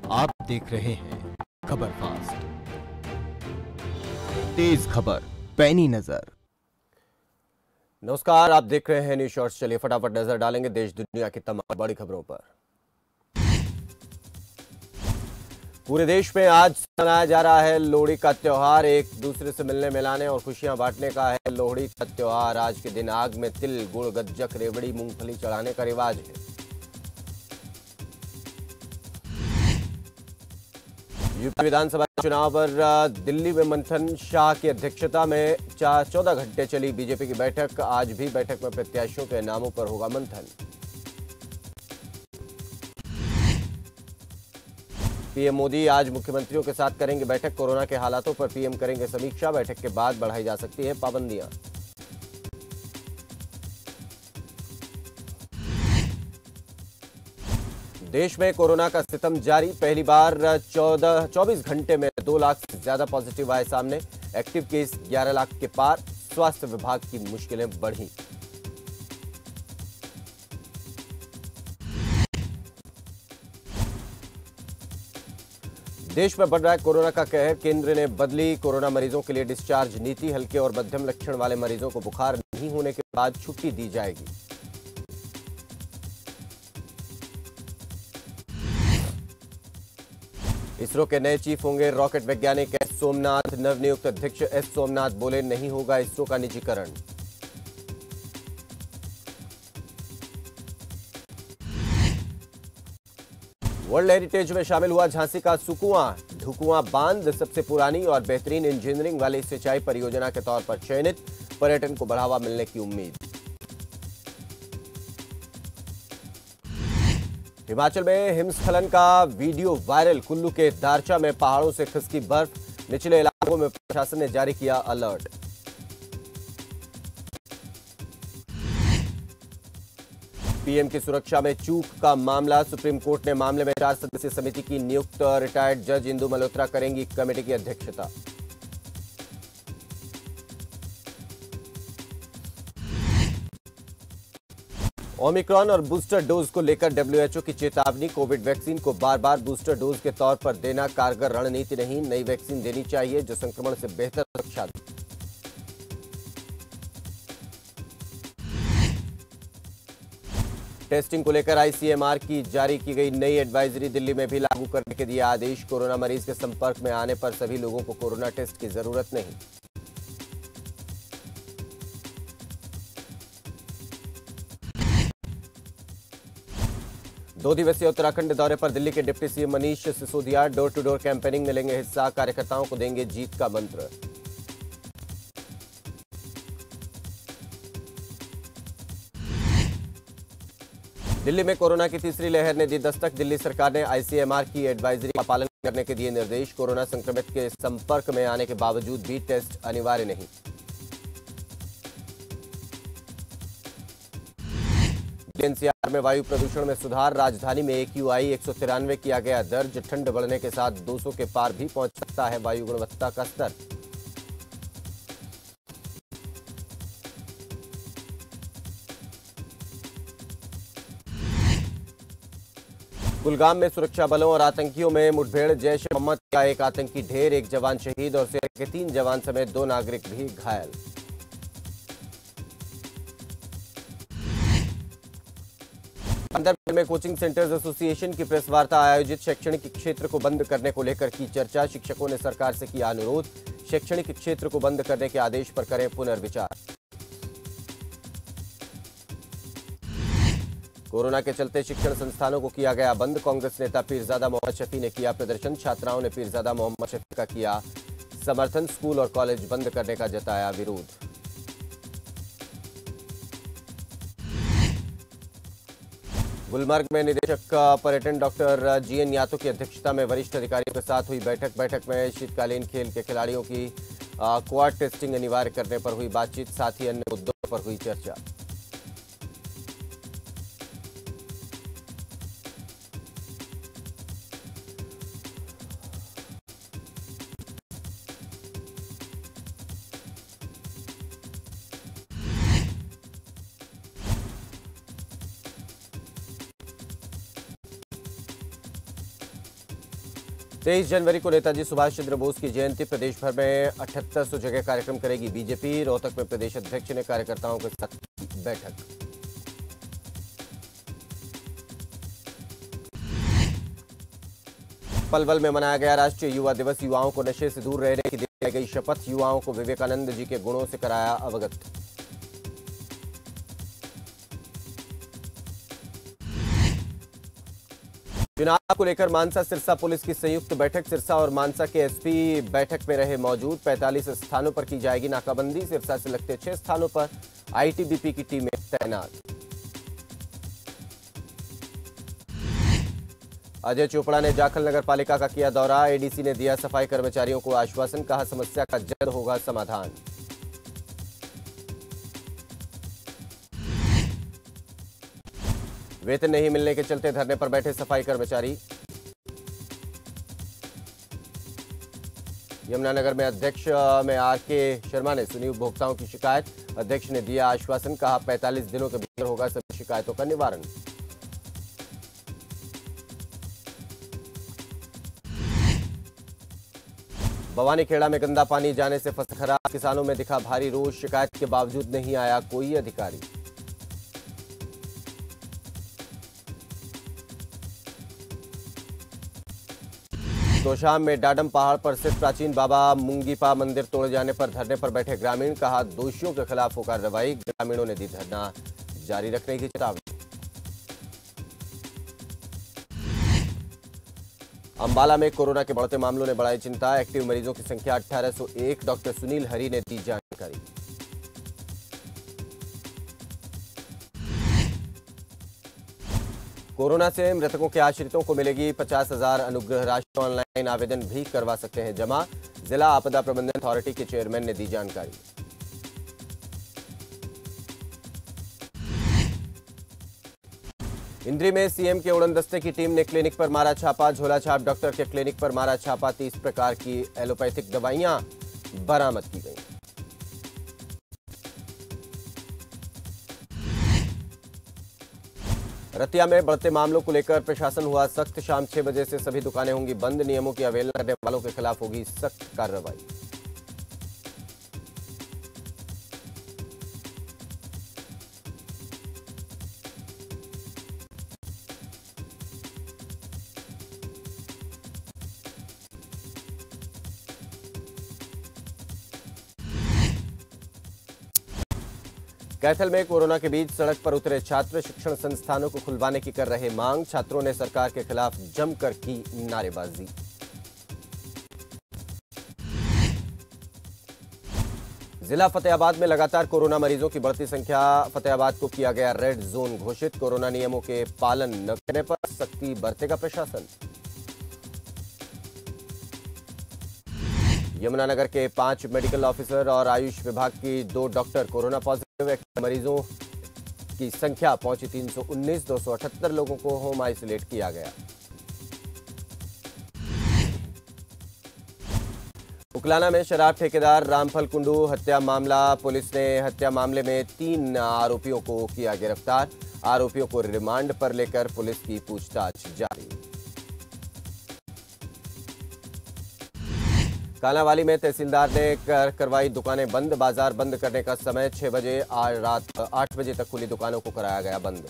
आप देख रहे हैं खबर फास्ट, तेज खबर, पैनी नजर। नमस्कार, आप देख रहे हैं न्यूज शॉर्ट्स। चलिए फटाफट नजर डालेंगे देश दुनिया की तमाम बड़ी खबरों पर। पूरे देश में आज मनाया जा रहा है लोहड़ी का त्योहार। एक दूसरे से मिलने मिलाने और खुशियां बांटने का है लोहड़ी का त्योहार। आज के दिन आग में तिल, गुड़, गज्जक, रेवड़ी, मूंगफली चढ़ाने का रिवाज है। यूपी विधानसभा चुनाव पर दिल्ली में मंथन शाह की अध्यक्षता में 14 घंटे चली बीजेपी की बैठक। आज भी बैठक में प्रत्याशियों के नामों पर होगा मंथन। पीएम मोदी आज मुख्यमंत्रियों के साथ करेंगे बैठक। कोरोना के हालातों पर पीएम करेंगे समीक्षा। बैठक के बाद बढ़ाई जा सकती है पाबंदियां। देश में कोरोना का सितम जारी। पहली बार 24 घंटे में 2 लाख से ज्यादा पॉजिटिव आए सामने। एक्टिव केस 11 लाख के पार। स्वास्थ्य विभाग की मुश्किलें बढ़ी। देश में बढ़ रहा है कोरोना का कहर। केंद्र ने बदली कोरोना मरीजों के लिए डिस्चार्ज नीति। हल्के और मध्यम लक्षण वाले मरीजों को बुखार नहीं होने के बाद छुट्टी दी जाएगी। इसरो के नए चीफ होंगे रॉकेट वैज्ञानिक एस सोमनाथ। नवनियुक्त अध्यक्ष एस सोमनाथ बोले, नहीं होगा इसरो का निजीकरण। वर्ल्ड हेरिटेज में शामिल हुआ झांसी का सुकुआं ढुकुआं बांध। सबसे पुरानी और बेहतरीन इंजीनियरिंग वाली सिंचाई परियोजना के तौर पर चयनित। पर्यटन को बढ़ावा मिलने की उम्मीद। हिमाचल में हिमस्खलन का वीडियो वायरल। कुल्लू के दारचा में पहाड़ों से खिसकी बर्फ। निचले इलाकों में प्रशासन ने जारी किया अलर्ट। पीएम की सुरक्षा में चूक का मामला। सुप्रीम कोर्ट ने मामले में 4 सदस्यीय समिति की नियुक्त। रिटायर्ड जज इंदु मल्होत्रा करेंगी कमेटी की अध्यक्षता। ओमिक्रॉन और बूस्टर डोज को लेकर डब्ल्यूएचओ की चेतावनी। कोविड वैक्सीन को बार बार बूस्टर डोज के तौर पर देना कारगर रणनीति नहीं। नई वैक्सीन देनी चाहिए जो संक्रमण से बेहतर सुरक्षा दे। टेस्टिंग को लेकर आईसीएमआर की जारी की गई नई एडवाइजरी। दिल्ली में भी लागू करने के दिया आदेश। कोरोना मरीज के संपर्क में आने पर सभी लोगों को कोरोना टेस्ट की जरूरत नहीं। दो दिवसीय उत्तराखंड दौरे पर दिल्ली के deputy CM Manish Sisodia door to door campaigning में लेंगे हिस्सा। कार्यकर्ताओं को देंगे जीत का मंत्र। दिल्ली में कोरोना की तीसरी लहर ने दी दस्तक। दिल्ली सरकार ने आईसीएमआर की एडवाइजरी का पालन करने के दिए निर्देश। कोरोना संक्रमित के संपर्क में आने के बावजूद भी टेस्ट अनिवार्य नहीं। एनसीआर में वायु प्रदूषण में सुधार। राजधानी में AQI 193 किया गया दर्ज। ठंड बढ़ने के साथ 200 के पार भी पहुंच सकता है वायु गुणवत्ता का स्तर। कुलगाम में सुरक्षा बलों और आतंकियों में मुठभेड़। जैश ए मोहम्मद का एक आतंकी ढेर। 1 जवान शहीद और सेना के 3 जवान समेत 2 नागरिक भी घायल। में कोचिंग सेंटर्स एसोसिएशन की प्रेस वार्ता आयोजित। शैक्षणिक क्षेत्र को बंद करने को लेकर की चर्चा। शिक्षकों ने सरकार से किया अनुरोध। शैक्षणिक क्षेत्र को बंद करने के आदेश पर करें पुनर्विचार। कोरोना के चलते शिक्षण संस्थानों को किया गया बंद। कांग्रेस नेता पीरजादा मोहम्मद शफी ने किया प्रदर्शन। छात्राओं ने पीरजादा मोहम्मद शफी का किया समर्थन। स्कूल और कॉलेज बंद करने का जताया विरोध। गुलमर्ग में निदेशक पर्यटन डॉक्टर GN यादव की अध्यक्षता में वरिष्ठ अधिकारियों के साथ हुई बैठक में शीतकालीन खेल के खिलाड़ियों की क्वाड टेस्टिंग अनिवार्य करने पर हुई बातचीत। साथ ही अन्य मुद्दों पर हुई चर्चा। 23 जनवरी को नेताजी सुभाष चंद्र बोस की जयंती, प्रदेश भर में 7800 जगह कार्यक्रम करेगी बीजेपी। रोहतक में प्रदेश अध्यक्ष ने कार्यकर्ताओं के साथ बैठक। पलवल में मनाया गया राष्ट्रीय युवा दिवस, युवाओं को नशे से दूर रहने की दी गई शपथ, युवाओं को विवेकानंद जी के गुणों से कराया अवगत। चुनाव को लेकर मानसा सिरसा पुलिस की संयुक्त बैठक, सिरसा और मानसा के एसपी बैठक में रहे मौजूद। 45 स्थानों पर की जाएगी नाकाबंदी, सिरसा से लगते 6 स्थानों पर आईटीबीपी की टीमें तैनात। अजय चोपड़ा ने जाखल नगर पालिका का किया दौरा, एडीसी ने दिया सफाई कर्मचारियों को आश्वासन, कहा समस्या का जल्द होगा समाधान। वेतन नहीं मिलने के चलते धरने पर बैठे सफाई कर्मचारी। यमुनानगर में अध्यक्ष में आरके शर्मा ने सुनी उपभोक्ताओं की शिकायत, अध्यक्ष ने दिया आश्वासन, कहा 45 दिनों के भीतर होगा सभी शिकायतों का निवारण। भवानीखेड़ा में गंदा पानी जाने से फसल खराब, किसानों में दिखा भारी रोष, शिकायत के बावजूद नहीं आया कोई अधिकारी। तोशाम में डाडम पहाड़ पर स्थित प्राचीन बाबा मुंगीपा मंदिर तोड़े जाने पर धरने पर बैठे ग्रामीण, कहा दोषियों के खिलाफ हो कार्रवाई, ग्रामीणों ने दी धरना जारी रखने की चेतावनी। अंबाला में कोरोना के बढ़ते मामलों ने बढ़ाई चिंता, एक्टिव मरीजों की संख्या 1801, डॉक्टर सुनील हरी ने दी जानकारी। कोरोना से मृतकों के आश्रितों को मिलेगी 50,000 अनुग्रह राशि, ऑनलाइन आवेदन भी करवा सकते हैं जमा, जिला आपदा प्रबंधन अथॉरिटी के चेयरमैन ने दी जानकारी। इंद्री में सीएम के उड़न दस्ते की टीम ने क्लिनिक पर मारा छापा, झोलाछाप डॉक्टर के क्लिनिक पर मारा छापा, 30 प्रकार की एलोपैथिक दवाइयां बरामद की गई। रतिया में बढ़ते मामलों को लेकर प्रशासन हुआ सख्त, शाम 6 बजे से सभी दुकानें होंगी बंद, नियमों की अवहेलना करने वालों के खिलाफ होगी सख्त कार्रवाई। कैथल में कोरोना के बीच सड़क पर उतरे छात्र, शिक्षण संस्थानों को खुलवाने की कर रहे मांग, छात्रों ने सरकार के खिलाफ जमकर की नारेबाजी। जिला फतेहाबाद में लगातार कोरोना मरीजों की बढ़ती संख्या, फतेहाबाद को किया गया रेड जोन घोषित, कोरोना नियमों के पालन न करने पर सख्ती बरतेगा प्रशासन। यमुनानगर के 5 मेडिकल ऑफिसर और आयुष विभाग की 2 डॉक्टर कोरोना पॉजिटिव, मरीजों की संख्या पहुंची 319, 278 लोगों को होम आइसोलेट किया गया। उकलाना में शराब ठेकेदार रामफल कुंडू हत्या मामला, पुलिस ने हत्या मामले में 3 आरोपियों को किया गिरफ्तार, आरोपियों को रिमांड पर लेकर पुलिस की पूछताछ जारी। कालांवाली में तहसीलदार ने करवाई दुकानें बंद, बाजार बंद करने का समय 6 बजे, आज रात 8 बजे तक खुली दुकानों को कराया गया बंद।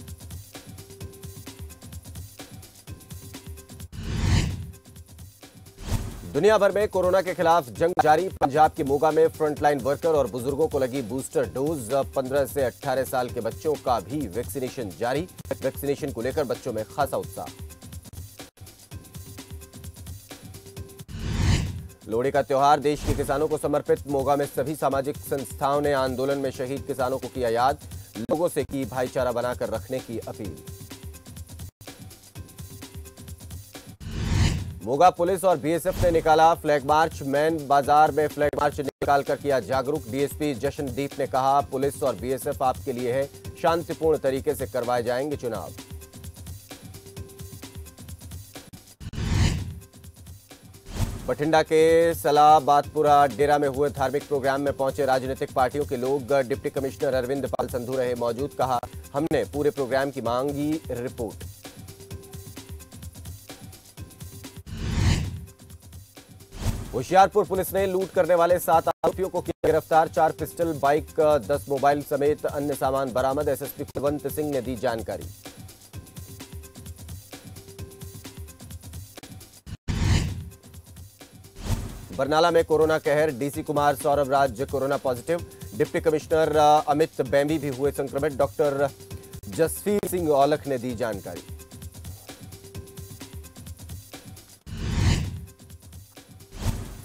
दुनिया भर में कोरोना के खिलाफ जंग जारी, पंजाब के मोगा में फ्रंटलाइन वर्कर और बुजुर्गों को लगी बूस्टर डोज, 15 से 18 साल के बच्चों का भी वैक्सीनेशन जारी, वैक्सीनेशन को लेकर बच्चों में खासा उत्साह। लोहड़ी का त्योहार देश के किसानों को समर्पित, मोगा में सभी सामाजिक संस्थाओं ने आंदोलन में शहीद किसानों को किया याद, लोगों से की भाईचारा बनाकर रखने की अपील। मोगा पुलिस और बीएसएफ ने निकाला फ्लैग मार्च, मैन बाजार में फ्लैग मार्च निकालकर किया जागरूक, डीएसपी जशनदीप ने कहा पुलिस और बीएसएफ आपके लिए है, शांतिपूर्ण तरीके से करवाए जाएंगे चुनाव। बठिंडा के सलाबादपुरा डेरा में हुए धार्मिक प्रोग्राम में पहुंचे राजनीतिक पार्टियों के लोग, डिप्टी कमिश्नर अरविंद पाल संधू रहे मौजूद, कहा हमने पूरे प्रोग्राम की मांगी रिपोर्ट। होशियारपुर पुलिस ने लूट करने वाले 7 आरोपियों को किया गिरफ्तार। 4 पिस्टल, बाइक, 10 मोबाइल समेत अन्य सामान बरामद। एसएसपी कुलवंत सिंह ने दी जानकारी। बरनाला में कोरोना कहर। DC Kumar Saurabh Raj corona positive. Deputy commissioner Amit Bembi भी हुए संक्रमित। डॉक्टर जसवीर सिंह औलख ने दी जानकारी।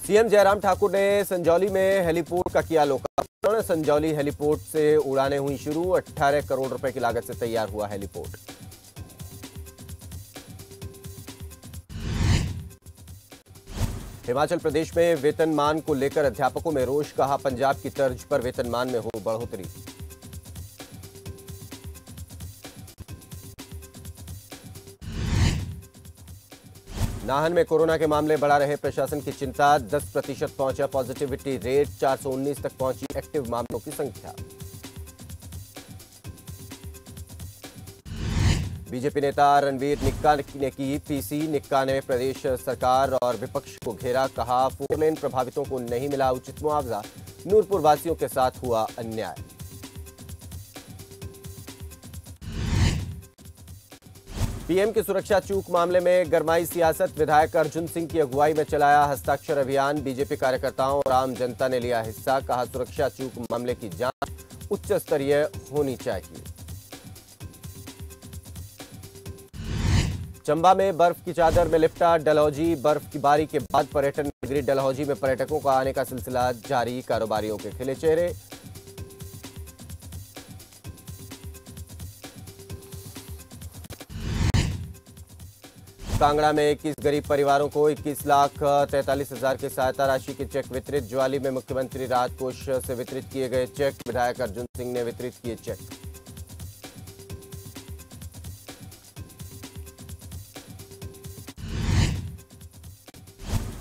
सीएम जयराम ठाकुर ने संजौली में हेलीपोर्ट का किया लोकार्पण। संजौली हेलीपोर्ट से उड़ानें हुई शुरू। 18 करोड़ रुपए की लागत से तैयार हुआ हेलीपोर्ट। हिमाचल प्रदेश में वेतनमान को लेकर अध्यापकों में रोष। कहा, पंजाब की तर्ज पर वेतनमान में हो बढ़ोतरी। नाहन में कोरोना के मामले बढ़ा रहे प्रशासन की चिंता। 10% पहुंचा पॉजिटिविटी रेट। 419 तक पहुंची एक्टिव मामलों की संख्या। बीजेपी नेता रणवीर निक्का ने की पीसी। निक्का ने प्रदेश सरकार और विपक्ष को घेरा। कहा, 4 लेन प्रभावितों को नहीं मिला उचित मुआवजा। नूरपुर वासियों के साथ हुआ अन्याय। पीएम की सुरक्षा चूक मामले में गरमाई सियासत। विधायक अर्जुन सिंह की अगुवाई में चलाया हस्ताक्षर अभियान। बीजेपी कार्यकर्ताओं और आम जनता ने लिया हिस्सा। कहा, सुरक्षा चूक मामले की जांच उच्च स्तरीय होनी चाहिए। चंबा में बर्फ की चादर में लिपटा डलहौजी। बर्फ की बारी के बाद पर्यटन नगरी डलहौजी में पर्यटकों का आने का सिलसिला जारी। कारोबारियों के खिले चेहरे। कांगड़ा में 21 गरीब परिवारों को 21,43,000 की सहायता राशि के चेक वितरित। ज्वाली में मुख्यमंत्री राहत कोष से वितरित किए गए चेक। विधायक अर्जुन सिंह ने वितरित किए चेक।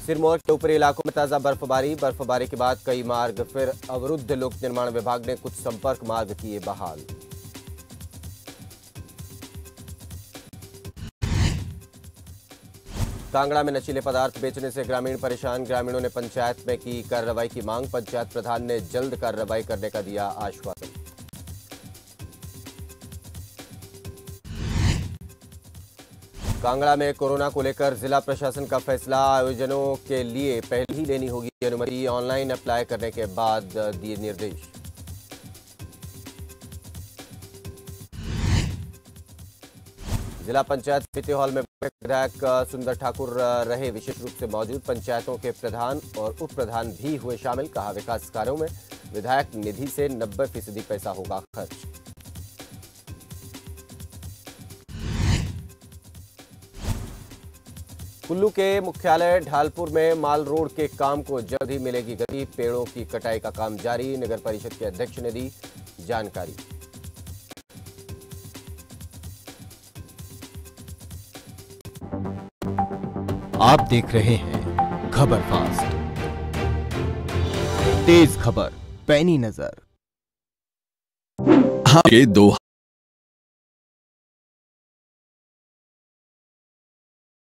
सिरमौर के ऊपरी इलाकों में ताजा बर्फबारी के बाद कई मार्ग फिर अवरुद्ध। लोक निर्माण विभाग ने कुछ संपर्क मार्ग किए बहाल। कांगड़ा में नशीले पदार्थ बेचने से ग्रामीण परेशान। ग्रामीणों ने पंचायत में की कार्रवाई की मांग। पंचायत प्रधान ने जल्द कार्रवाई करने का दिया आश्वासन। कांगड़ा में कोरोना को लेकर जिला प्रशासन का फैसला। आयोजनों के लिए पहले ही लेनी होगी अनुमति। ऑनलाइन अप्लाई करने के बाद दिए निर्देश। जिला पंचायत समिति हॉल में विधायक सुंदर ठाकुर रहे विशेष रूप से मौजूद। पंचायतों के प्रधान और उप प्रधान भी हुए शामिल। कहा, विकास कार्यों में विधायक निधि से 90% पैसा होगा खर्च। कुल्लू के मुख्यालय ढालपुर में माल रोड के काम को जल्द ही मिलेगी गति। पेड़ों की कटाई का काम जारी। नगर परिषद के अध्यक्ष ने दी जानकारी। आप देख रहे हैं खबर फास्ट। तेज खबर, पैनी नजर। हाँ, ये 2